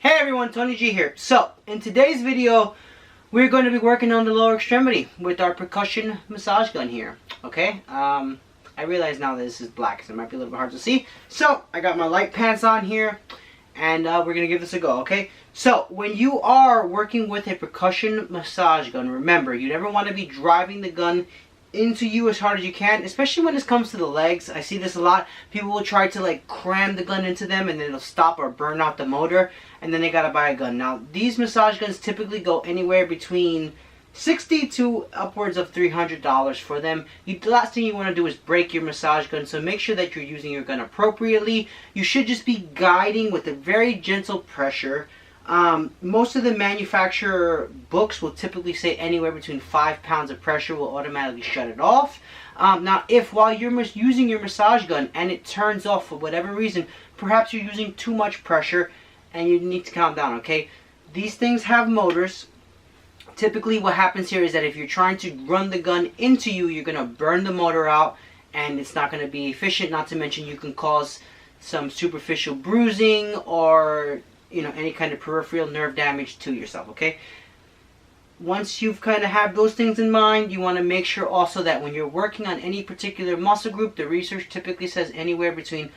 Hey everyone, Tony G here. So, in today's video, we're going to be working on the lower extremity with our percussion massage gun here. Okay? I realize now that this is black, so it might be a little bit hard to see. So, I got my light pants on here, and we're going to give this a go, okay? So, when you are working with a percussion massage gun, remember, you never want to be driving the gun into you as hard as you can, especially when it comes to the legs. I see this a lot. People will try to like cram the gun into them and then it'll stop or burn out the motor, and then they gotta buy a gun. Now these massage guns typically go anywhere between $60 to upwards of $300 for them. The last thing you want to do is break your massage gun, so make sure that you're using your gun appropriately. You should just be guiding with a very gentle pressure. Most of the manufacturer books will typically say anywhere between 5 pounds of pressure will automatically shut it off. Now, if while you're using your massage gun and it turns off for whatever reason, perhaps you're using too much pressure and you need to calm down, okay? These things have motors. Typically what happens here is that if you're trying to run the gun into you, you're going to burn the motor out and it's not going to be efficient. Not to mention you can cause some superficial bruising or any kind of peripheral nerve damage to yourself, okay? Once you've kind of have those things in mind, you want to make sure also that when you're working on any particular muscle group, the research typically says anywhere between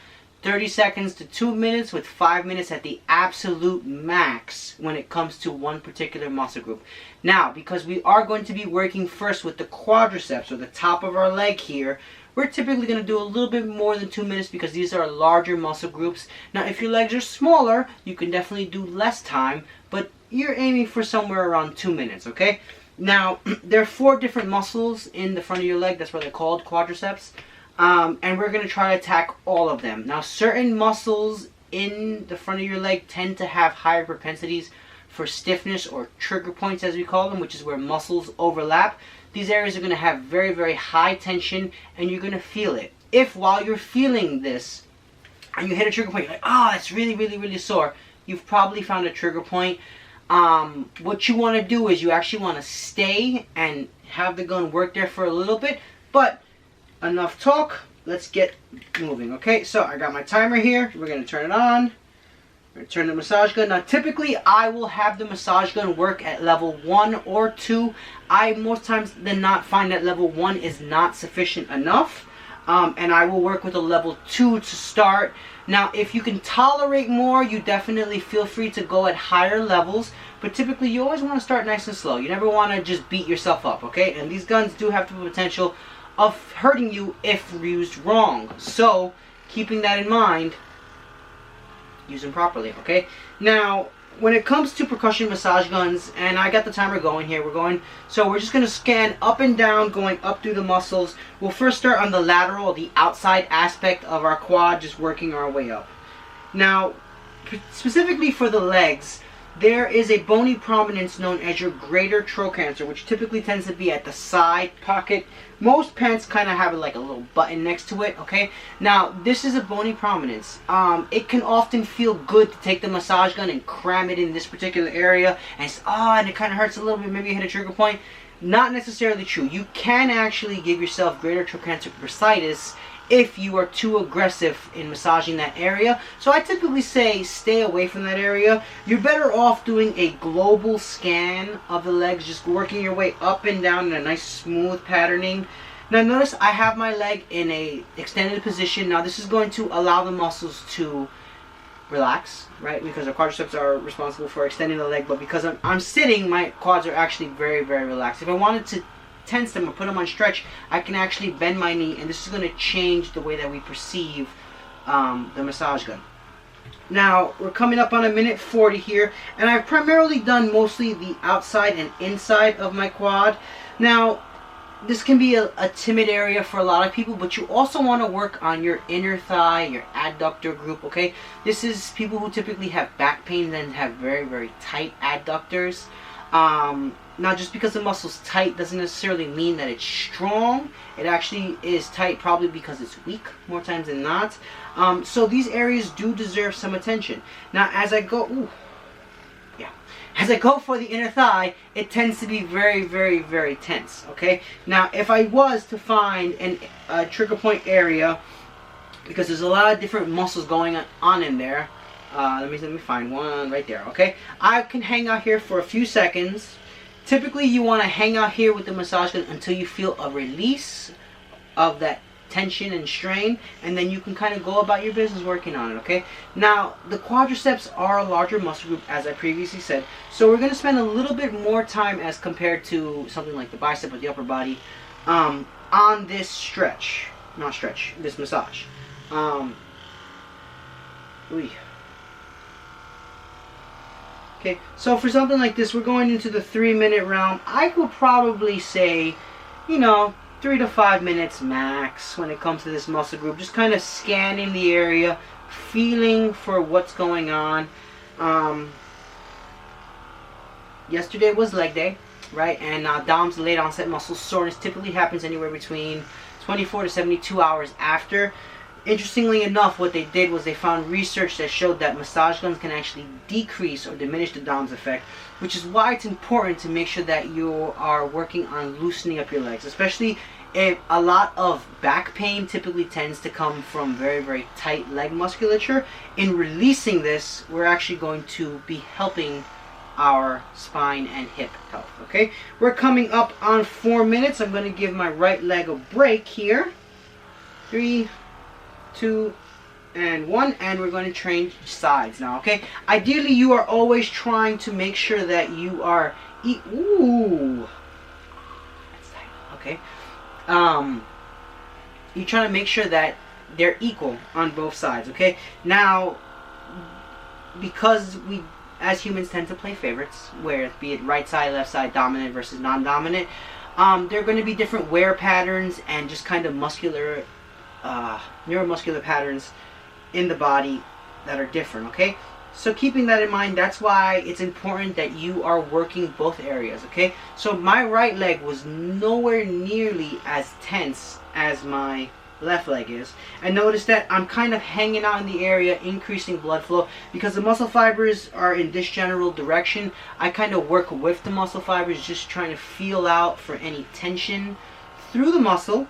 30 seconds to 2 minutes, with 5 minutes at the absolute max when it comes to one particular muscle group. Now, because we are going to be working first with the quadriceps, or the top of our leg here, we're typically going to do a little bit more than 2 minutes because these are larger muscle groups. Now, if your legs are smaller, you can definitely do less time, but you're aiming for somewhere around 2 minutes, okay? Now, there are 4 different muscles in the front of your leg. That's why they're called quadriceps. And we're going to try to attack all of them. Now, certain muscles in the front of your leg tend to have higher propensities for stiffness, or trigger points as we call them, which is where muscles overlap. These areas are going to have very, very high tension, and you're going to feel it. If while you're feeling this, and you hit a trigger point, you're like, oh, it's really, really, really sore, you've probably found a trigger point. What you want to do is you actually want to stay and have the gun work there for a little bit. But enough talk, let's get moving, okay? So I got my timer here. We're going to turn it on. We're going to turn the massage gun. Now, typically, I will have the massage gun work at level 1 or 2. I, most times than not, find that level 1 is not sufficient enough. And I will work with a level 2 to start. Now, if you can tolerate more, you definitely feel free to go at higher levels. But typically, you always want to start nice and slow. You never want to just beat yourself up, okay? And these guns do have the potential of hurting you if used wrong. So, keeping that in mind, use them properly, okay? Now, when it comes to percussion massage guns, and I got the timer going here, so we're just going to scan up and down, going up through the muscles. We'll first start on the lateral, the outside aspect of our quad, just working our way up. Now, specifically for the legs, there is a bony prominence known as your greater trochanter, which typically tends to be at the side pocket. Most pants kind of have like a little button next to it, okay? Now, this is a bony prominence. It can often feel good to take the massage gun and cram it in this particular area, and and it kind of hurts a little bit, maybe you hit a trigger point. Not necessarily true. You can actually give yourself greater trochanter bursitis if you are too aggressive in massaging that area. So I typically say stay away from that area. You're better off doing a global scan of the legs, just working your way up and down in a nice smooth patterning. Now notice I have my leg in a extended position. Now this is going to allow the muscles to relax, right? Because our quadriceps are responsible for extending the leg, but because I'm sitting, my quads are actually very, very relaxed. If I wanted to tense them or put them on stretch, I can actually bend my knee, and this is going to change the way that we perceive the massage gun. Now, we're coming up on a minute 40 here, and I've primarily done mostly the outside and inside of my quad. Now, this can be a timid area for a lot of people, but you also want to work on your inner thigh, your adductor group, okay? This is people who typically have back pain and have very, very tight adductors. Now, just because the muscle's tight doesn't necessarily mean that it's strong. It actually is tight probably because it's weak more times than not. So these areas do deserve some attention. Now, as I go, as I go for the inner thigh, it tends to be very, very, very tense, okay? Now, if I was to find a trigger point area, because there's a lot of different muscles going on in there, Let me find one right there. Okay, I can hang out here for a few seconds. Typically, you want to hang out here with the massage gun until you feel a release of that tension and strain, and then you can kind of go about your business working on it. Okay, now the quadriceps are a larger muscle group, as I previously said, so we're going to spend a little bit more time as compared to something like the bicep or the upper body on this this massage. Okay, so for something like this, we're going into the 3-minute realm. I would probably say, 3 to 5 minutes max when it comes to this muscle group. Just kind of scanning the area, feeling for what's going on. Yesterday was leg day, right? And DOMS, late onset muscle soreness, typically happens anywhere between 24 to 72 hours after. Interestingly enough, what they did was they found research that showed that massage guns can actually decrease or diminish the DOMS effect, which is why it's important to make sure that you are working on loosening up your legs, especially if a lot of back pain typically tends to come from very, very tight leg musculature. In releasing this, we're actually going to be helping our spine and hip health. Okay, we're coming up on 4 minutes. I'm going to give my right leg a break here. 3, 2, and 1, and we're going to change sides now. Okay, ideally you are always trying to make sure that you are ooh, that's tight. Okay, you're trying to make sure that they're equal on both sides. Okay, now because we as humans tend to play favorites, where be it right side, left side, dominant versus non-dominant, there are going to be different wear patterns and just kind of muscular neuromuscular patterns in the body that are different. Okay, so keeping that in mind, that's why it's important that you are working both areas. Okay, so my right leg was nowhere nearly as tense as my left leg is, and notice that I'm kind of hanging out in the area, increasing blood flow because the muscle fibers are in this general direction. I kind of work with the muscle fibers, just trying to feel out for any tension through the muscle,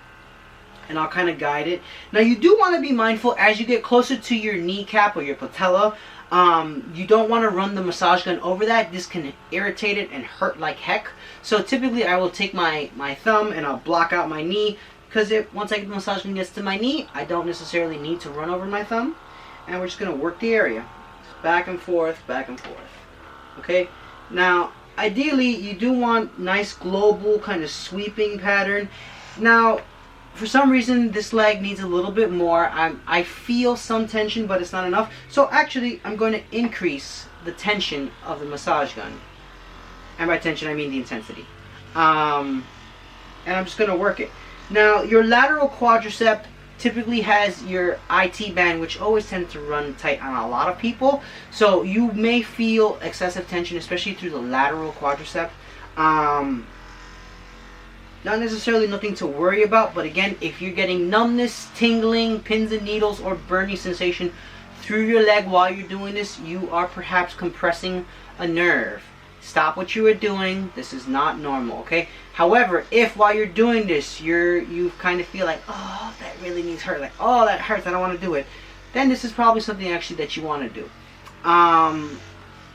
and I'll kind of guide it. Now you do want to be mindful as you get closer to your kneecap or your patella. You don't want to run the massage gun over that. This can irritate it and hurt like heck. So typically I will take my thumb and I'll block out my knee, because once the massage gun gets to my knee, I don't necessarily need to run over my thumb. And we're just going to work the area. Just back and forth, back and forth. Okay? Now, ideally, you do want nice global kind of sweeping pattern. Now, for some reason, this leg needs a little bit more. I feel some tension, but it's not enough. So actually, I'm going to increase the tension of the massage gun. And by tension, I mean the intensity. And I'm just going to work it. Now, your lateral quadricep typically has your IT band, which always tends to run tight on a lot of people. So you may feel excessive tension, especially through the lateral quadricep. Not necessarily nothing to worry about, but again, if you're getting numbness, tingling, pins and needles, or burning sensation through your leg while you're doing this, you are perhaps compressing a nerve. Stop what you are doing. This is not normal, okay? However, if while you're doing this, you kind of feel like, oh, that really needs hurt, like, oh, that hurts, I don't want to do it, then this is probably something actually that you want to do.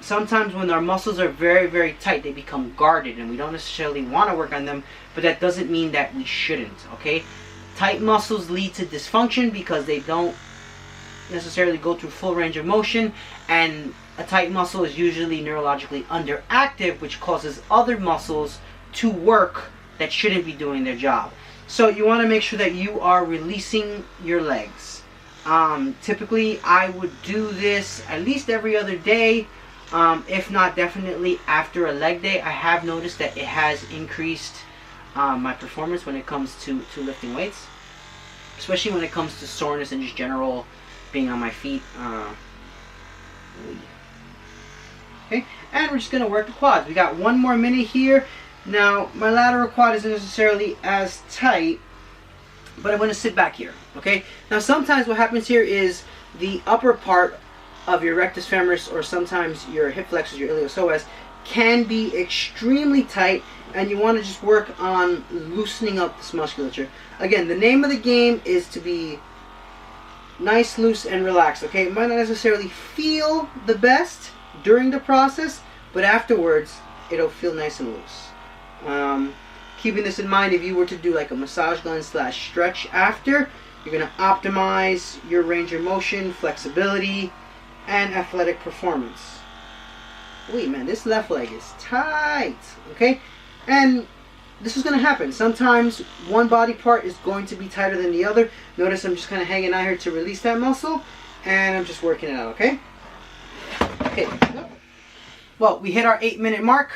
Sometimes when our muscles are very, very tight, they become guarded, and we don't necessarily want to work on them, but that doesn't mean that we shouldn't, okay? Tight muscles lead to dysfunction because they don't necessarily go through full range of motion, and a tight muscle is usually neurologically underactive, which causes other muscles to work that shouldn't be doing their job. So you want to make sure that you are releasing your legs. Typically, I would do this at least every other day, if not definitely after a leg day. I have noticed that it has increased my performance when it comes to lifting weights, especially when it comes to soreness and just general being on my feet. Okay, and we're just going to work the quads. We got 1 more minute here. Now, my lateral quad isn't necessarily as tight, but I'm going to sit back here. Okay, now sometimes what happens here is the upper part of your rectus femoris, or sometimes your hip flexors, your iliopsoas, can be extremely tight, and you want to just work on loosening up this musculature. Again, the name of the game is to be nice, loose, and relaxed. Okay, it might not necessarily feel the best during the process, but afterwards it'll feel nice and loose. Keeping this in mind, if you were to do like a massage gun / stretch after, you're going to optimize your range of motion, flexibility, and athletic performance. Wait, man, this left leg is tight. Okay, and this is going to happen. Sometimes one body part is going to be tighter than the other. Notice I'm just kind of hanging out here to release that muscle, and I'm just working it out, okay? Okay. Well, we hit our 8-minute mark.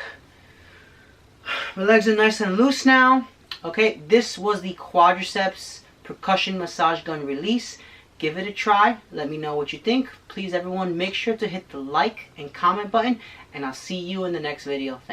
My legs are nice and loose now. Okay, this was the Quadriceps percussion massage gun release. Give it a try. Let me know what you think. Please, everyone, make sure to hit the like and comment button, and I'll see you in the next video. Thanks.